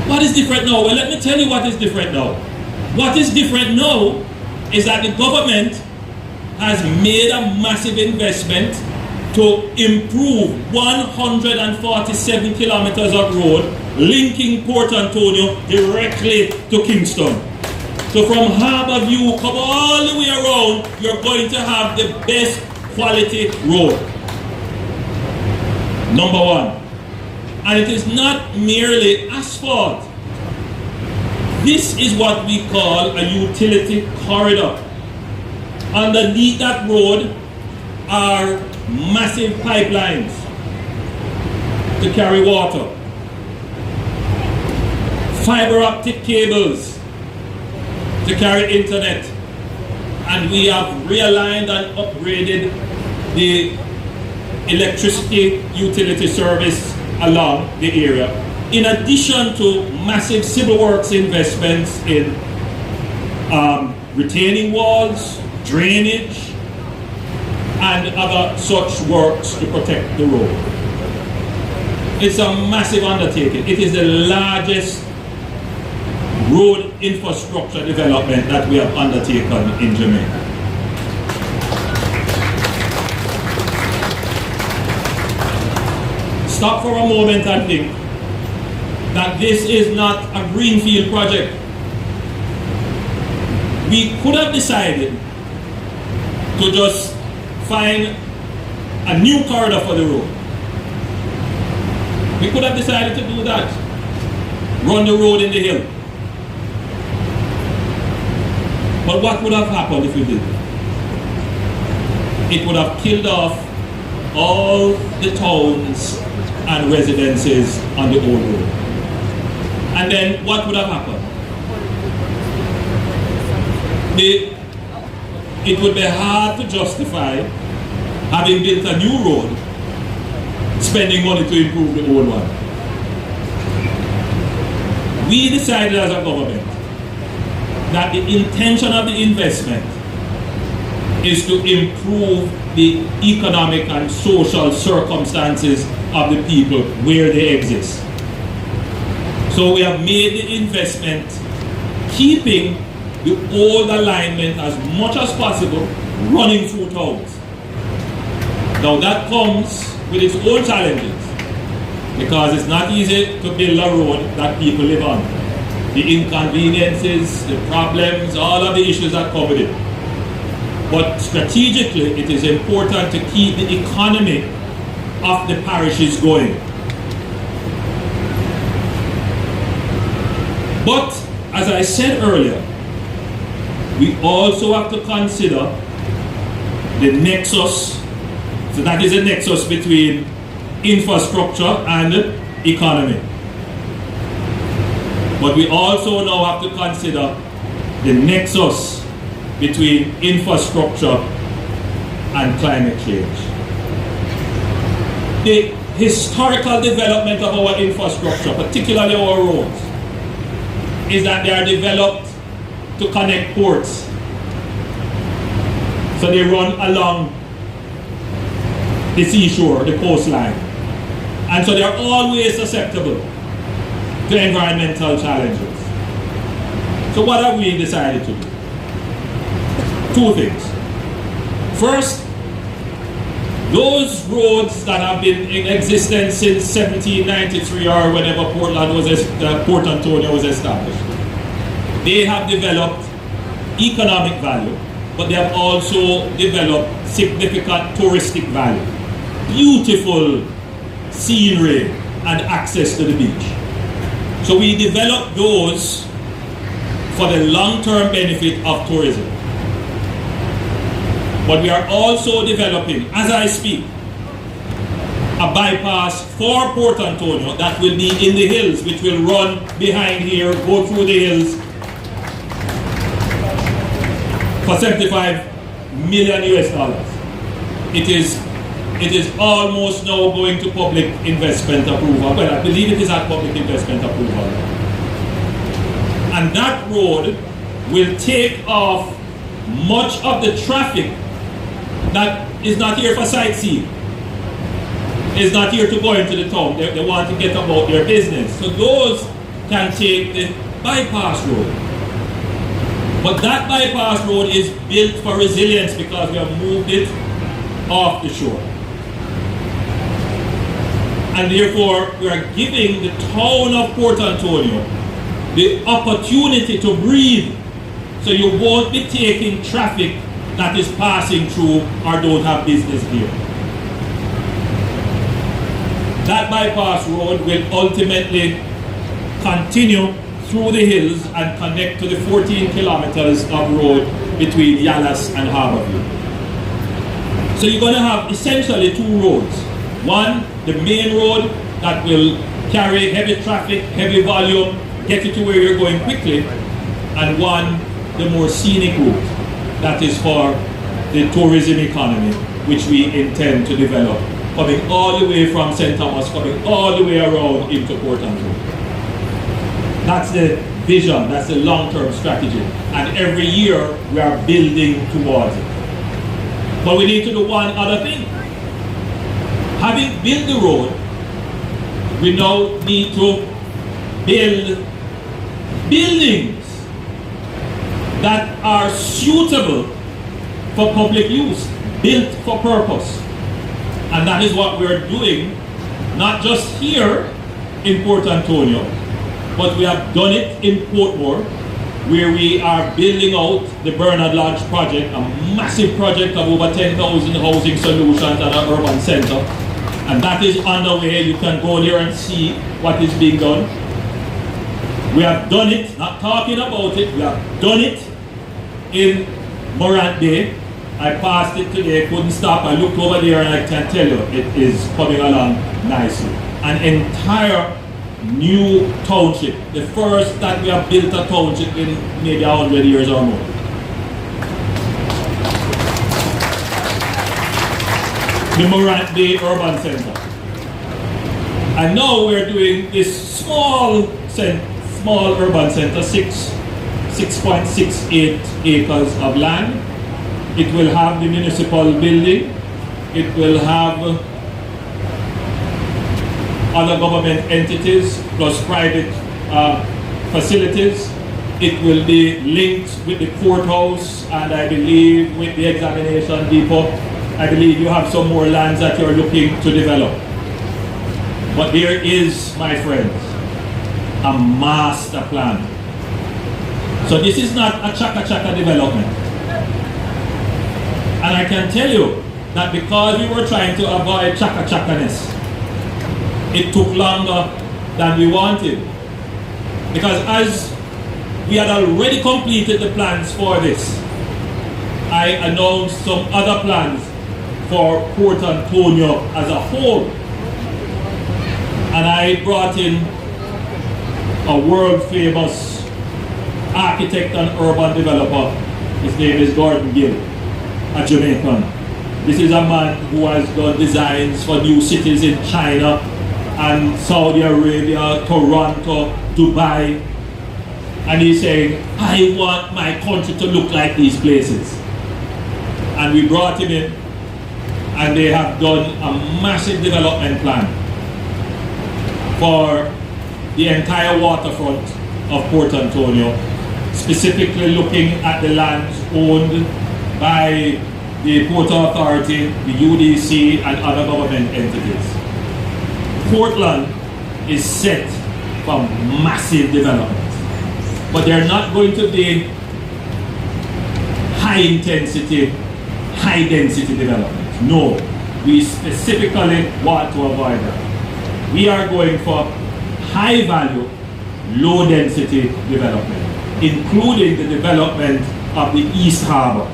What is different now? Well, let me tell you what is different now. What is different now is that the government has made a massive investment to improve 147 kilometers of road linking Port Antonio directly to Kingston. So from Harbour View, come all the way around, you're going to have the best quality road. Number one. And it is not merely asphalt. This is what we call a utility corridor. Underneath that road are massive pipelines to carry water, fiber optic cables to carry internet, and we have realigned and upgraded the electricity utility service along the area, in addition to massive civil works investments in retaining walls, drainage, and other such works to protect the road. It's a massive undertaking. It is the largest road infrastructure development that we have undertaken in Jamaica. Stop for a moment and think that this is not a greenfield project. We could have decided to just find a new corridor for the road. We could have decided to do that. Run the road in the hill. But what would have happened if we did? It would have killed off all the towns and residences on the old road. And then what would have happened? It would be hard to justify having built a new road, spending money to improve the old one. We decided as a government that the intention of the investment is to improve the economic and social circumstances of the people where they exist. So we have made the investment keeping the old alignment as much as possible running through towns. Now that comes with its own challenges, because it's not easy to build a road that people live on. The inconveniences, the problems, all of the issues that come with it. But strategically, it is important to keep the economy of the parishes going. But, as I said earlier, we also have to consider the nexus. So that is a nexus between infrastructure and economy. But we also now have to consider the nexus between infrastructure and climate change. The historical development of our infrastructure, particularly our roads, is that they are developed to connect ports. So they run along the seashore, the coastline. And so they are always susceptible to environmental challenges. So what have we decided to do? Two things. First, those roads that have been in existence since 1793 or whenever Port Antonio was established, they have developed economic value, but they have also developed significant touristic value. Beautiful scenery and access to the beach. So we developed those for the long-term benefit of tourism. But we are also developing, as I speak, a bypass for Port Antonio that will be in the hills, which will run behind here, go through the hills for $75 million US. It is almost now going to public investment approval. Well, I believe it is at public investment approval. And that road will take off much of the traffic that is not here for sightseeing, is not here to go into the town. They want to get about their business. So those can take the bypass road. But that bypass road is built for resilience because we have moved it off the shore. And therefore, we are giving the town of Port Antonio the opportunity to breathe. So you won't be taking traffic that is passing through or don't have business here. That bypass road will ultimately continue through the hills and connect to the 14 kilometers of road between Yallas and Harborview. So you're going to have essentially two roads. One, the main road that will carry heavy traffic, heavy volume, get you to where you're going quickly, and one, the more scenic route that is for the tourism economy, which we intend to develop, coming all the way from St. Thomas, coming all the way around into Port Antonio. That's the vision, that's the long-term strategy. And every year we are building towards it. But we need to do one other thing. Having built the road, we now need to build buildings that are suitable for public use, built for purpose. And that is what we're doing, not just here in Port Antonio, but we have done it in Portmore, where we are building out the Bernard Lodge project, a massive project of over 10,000 housing solutions at an urban center. And that is underway. You can go there and see what is being done. We have done it, not talking about it, we have done it in Morant Bay. I passed it today, couldn't stop. I looked over there and I can tell you, it is coming along nicely. An entire new township, the first that we have built a township in maybe 100 years or more. The Morant Bay Urban Center. And now we're doing this small urban center, 6 6.68 acres of land. It will have the municipal building. It will have other government entities plus private facilities. It will be linked with the courthouse and I believe with the examination depot. I believe you have some more lands that you're looking to develop. But there is, my friends, a master plan. So this is not a chaka-chaka development. And I can tell you that because we were trying to avoid chaka-chakaness, it took longer than we wanted. Because as we had already completed the plans for this, I announced some other plans for Port Antonio as a whole. And I brought in a world-famous architect and urban developer. His name is Gordon Gill, a Jamaican. This is a man who has done designs for new cities in China and Saudi Arabia, Toronto, Dubai. And he's saying, I want my country to look like these places. And we brought him in, and they have done a massive development plan for the entire waterfront of Port Antonio, specifically looking at the lands owned by the Port Authority, the UDC, and other government entities. Portland is set for massive development. But they're not going to be high intensity, high density development. No, we specifically want to avoid that. We are going for high value, low density development, including the development of the East Harbor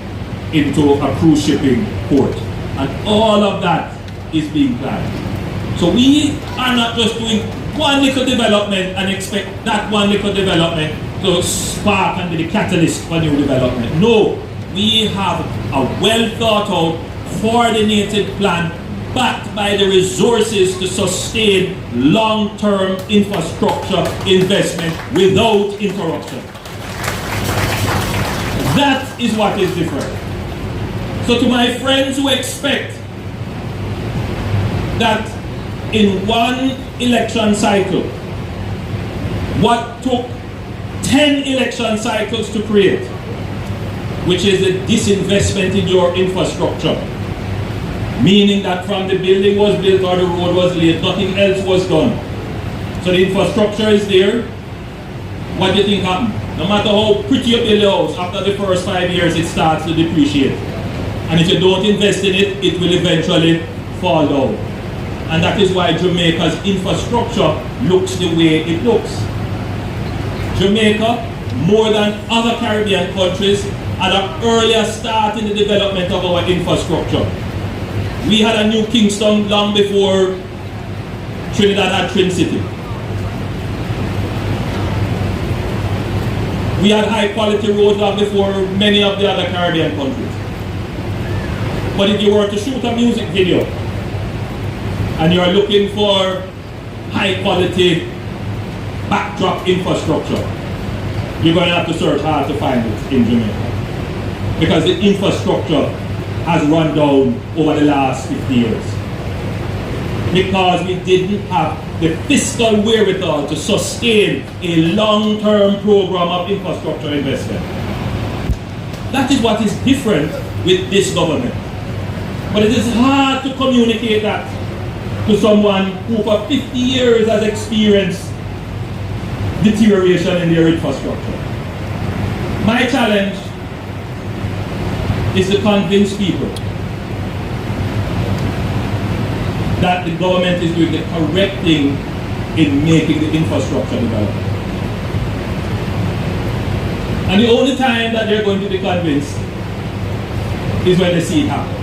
into a cruise shipping port. And all of that is being planned. So we are not just doing one little development and expect that one little development to spark and be the catalyst for new development. No, we have a well thought out, coordinated plan backed by the resources to sustain long-term infrastructure investment without interruption. That is what is different. So to my friends who expect that in one election cycle, what took 10 election cycles to create, which is the disinvestment in your infrastructure, meaning that from the building was built or the road was laid, nothing else was done. So the infrastructure is there. What do you think happened? No matter how pretty you build a house, after the first 5 years it starts to depreciate. And if you don't invest in it, it will eventually fall down. And that is why Jamaica's infrastructure looks the way it looks. Jamaica, more than other Caribbean countries, had an earlier start in the development of our infrastructure. We had a new Kingston long before Trinidad had Trin City. We had high quality roads long before many of the other Caribbean countries. But if you were to shoot a music video and you're looking for high quality backdrop infrastructure, you're going to have to search hard to find it in Jamaica. Because the infrastructure has run down over the last 50 years. Because we didn't have the fiscal wherewithal to sustain a long-term program of infrastructure investment. That is what is different with this government. But it is hard to communicate that to someone who for 50 years has experienced deterioration in their infrastructure. My challenge is to convince people that the government is doing the correct thing in making the infrastructure development. And the only time that they're going to be convinced is when they see it happen.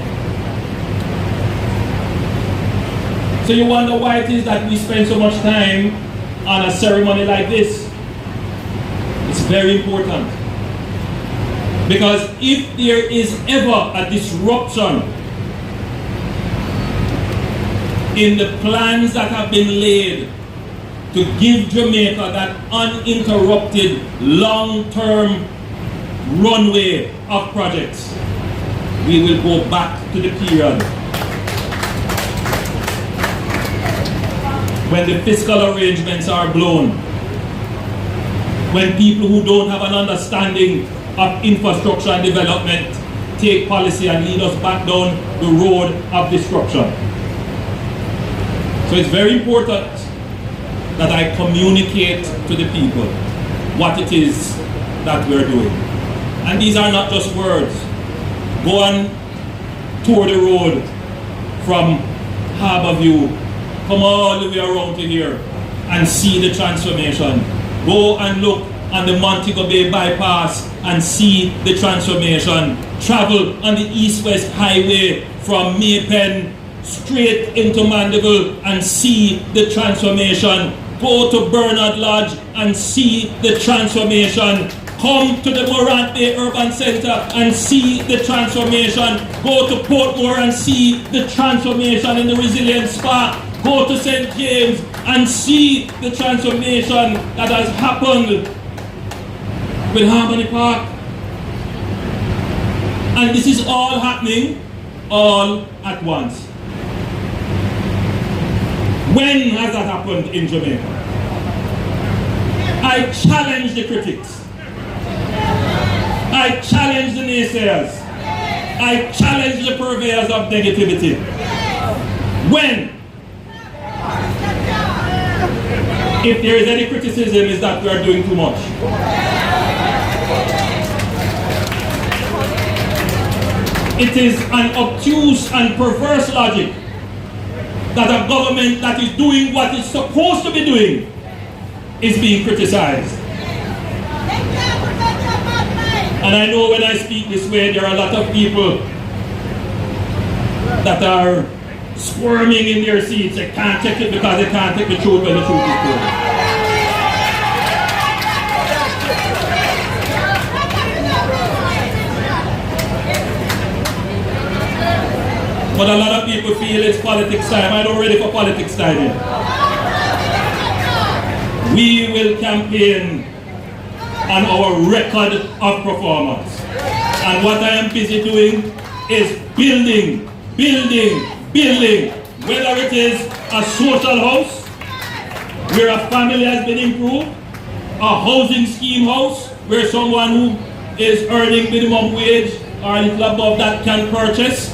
So you wonder why it is that we spend so much time on a ceremony like this. It's very important. Because if there is ever a disruption in the plans that have been laid to give Jamaica that uninterrupted long-term runway of projects, we will go back to the period when the fiscal arrangements are blown, when people who don't have an understanding of infrastructure and development take policy and lead us back down the road of destruction. So it's very important that I communicate to the people what it is that we're doing. And these are not just words. Go and tour the road from Harborview, come all the way around to here and see the transformation. Go and look on the Montego Bay bypass and see the transformation. Travel on the East-West Highway from Maypen straight into Mandeville and see the transformation. Go to Bernard Lodge and see the transformation. Come to the Morant Bay Urban Center and see the transformation. Go to Portmore and see the transformation in the Resilience Spa. Go to St. James and see the transformation that has happened with Harmony Park. And this is all happening all at once. When has that happened in Jamaica? I challenge the critics. I challenge the naysayers. I challenge the purveyors of negativity. When? If there is any criticism, is that we are doing too much. It is an obtuse and perverse logic that a government that is doing what it's supposed to be doing is being criticized. And I know when I speak this way, there are a lot of people that are squirming in their seats. They can't take it because they can't take the truth when the truth is told. But a lot of people feel it's politics time. I'm not ready for politics time yet. We will campaign on our record of performance. And what I am busy doing is building. Whether it is a social house, where a family has been improved, a housing scheme house, where someone who is earning minimum wage or a little above that can purchase,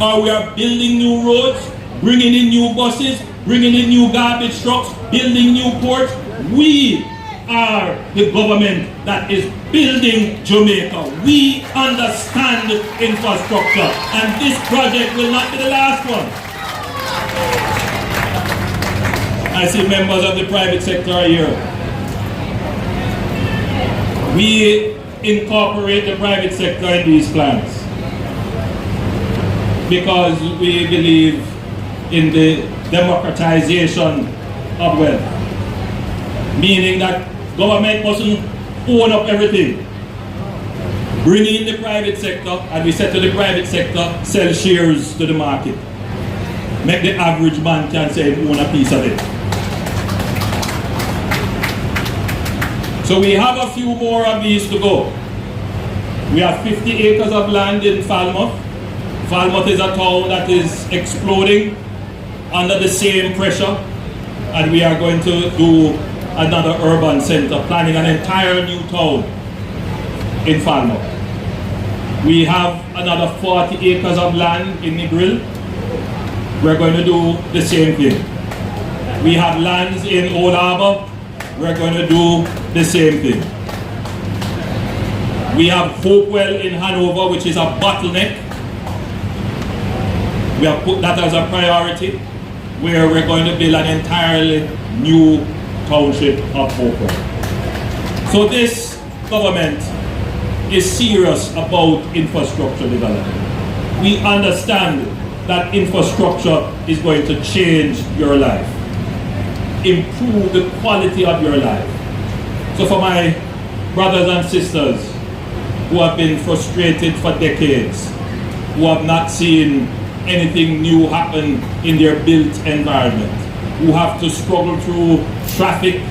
or we are building new roads, bringing in new buses, bringing in new garbage trucks, building new ports. We are the government that is building Jamaica. We understand infrastructure, and this project will not be the last one. I see members of the private sector here. We incorporate the private sector in these plans because we believe in the democratization of wealth, meaning that government mustn't own up everything. Bring in the private sector, and we said to the private sector, sell shares to the market. Make the average man can say own a piece of it. So we have a few more of these to go. We have 50 acres of land in Falmouth. Falmouth is a town that is exploding under the same pressure, and we are going to do another urban center, planning an entire new town in Falmouth. We have another 40 acres of land in Negril. We're going to do the same thing. We have lands in Old Harbour. We're going to do the same thing. We have Hopewell in Hanover, which is a bottleneck. We have put that as a priority, where we're going to build an entirely new township of Hopewell. So this government is serious about infrastructure development. We understand that infrastructure is going to change your life, improve the quality of your life. So for my brothers and sisters who have been frustrated for decades, who have not seen anything new happen in their built environment, who have to struggle through traffic,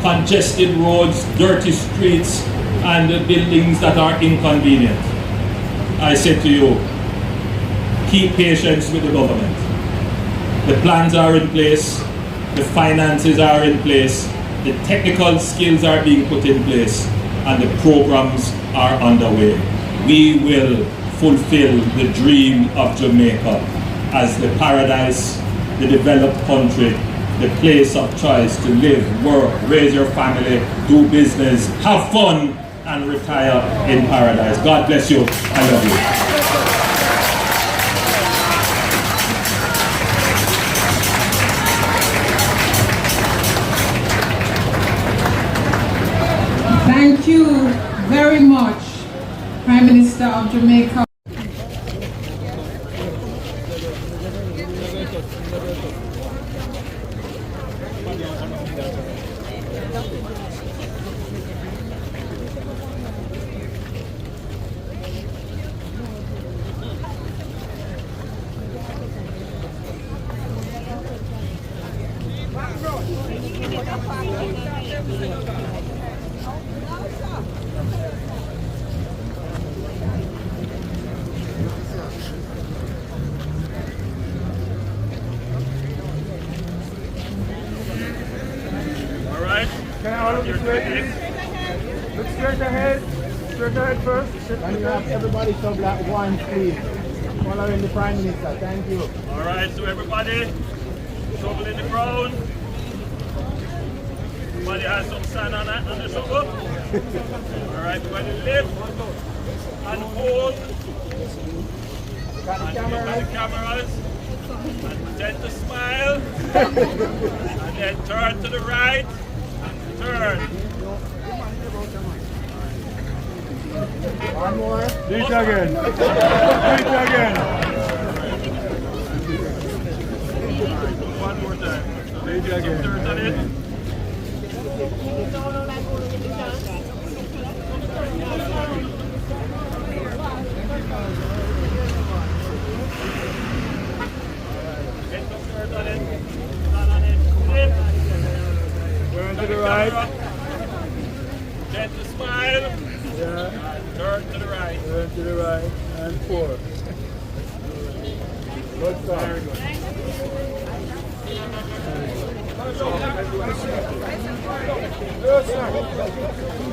congested roads, dirty streets, and buildings that are inconvenient. I say to you, keep patience with the government. The plans are in place, the finances are in place, the technical skills are being put in place, and the programs are underway. We will fulfill the dream of Jamaica as the paradise, the developed country, the place of choice to live, work, raise your family, do business, have fun, and retire in paradise. God bless you. I love you. Thank you very much, Prime Minister of Jamaica. Can I all look straight, please? Look straight ahead. Straight ahead first. Can you have everybody come like one, please? Following the Prime Minister. Thank you. All right, so everybody, shovel in the ground. Everybody has some sand on the shovel. All right, everybody lift and hold. Got the And cameras. the cameras. And pretend to smile. And then turn to the right. Turn. One more. Do it again. Do it again. One more time. Do it again. Turn on it. Get some dirt on it. Turn on it. Flip. Turn to the right. Gentle smile. Yeah. And turn to the right. Turn to the right. And 4. Good start. Very good. Yes, sir.